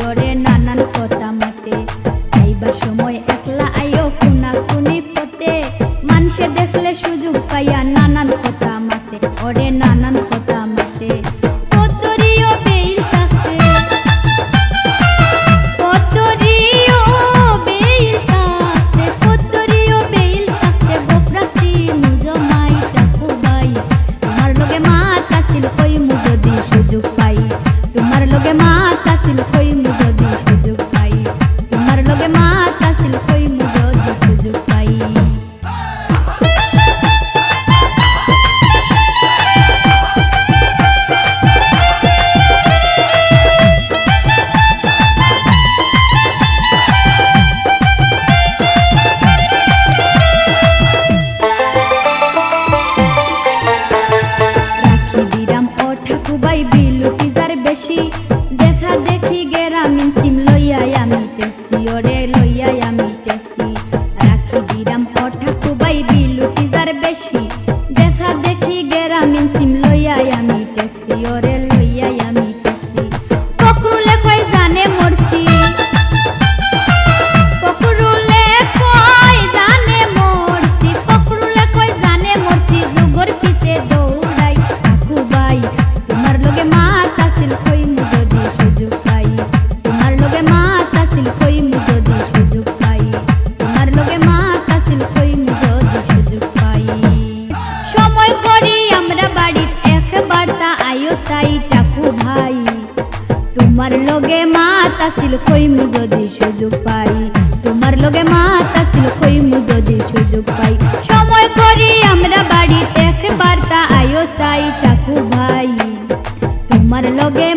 ওরে নানান কথা মতে আইবার সময় একলা আইও কোনা কোনি পথে মানুষে দেখলে সুযোগ পাইয়া নানান কথা মতে ওরে নানান কথা মতে কতরিও বেইল থাকতে কতরিও বেইল থাকতে কতরিও বেইল থাকতে গোপরাসি মুজো মাই টাকু বাই তোমার লগে মাতা ছিল কই মুজো দি সুযোগ পাই তোমার লগে মাতা ছিল কই মুজো দি সুযোগ পাই তোমার লগে মাতা ছিল কই মুজো দি সুযোগ পাই দেখা দেখি গেরামিন সিম লইয়াই আমি ট্যাক্সি ওরে লইয়াই আমি ট্যাক্সি রাখি দিরাম পঠা কুবাই বিলুটি যার বেশি দেখা দেখি গেরামিন সিম লইয়াই আমি ট্যাক্সি ওরে লইয়াই আমি ট্যাক্সি ককরুলে কই জানে মরছি ককরুলে কই জানে মরছি ককরুলে কই জানে মরছি যুগর পিছে দৌড়াই কুবাই তোমার লগে মাতা ছিল কই মুজো দি সুযোগ পাই তোমার লগে মাতা ছিল কই মুজো দি সুযোগ পাই তোমার লগে মাতা ছিল কই মুজো দি সুযোগ পাই সময় করি আমরা বাড়ির একবার তা আয়ো সাই টাকু ভাই তোমার লগে মাতা ছিল কই মুজো দি সুযোগ পাই তোমার লগে মাতা ছিল কই মুজো দি সুযোগ পাই সময় করি আমরা বাড়ির একবার তা আয়ো সাই টাকু ভাই তোমার লগে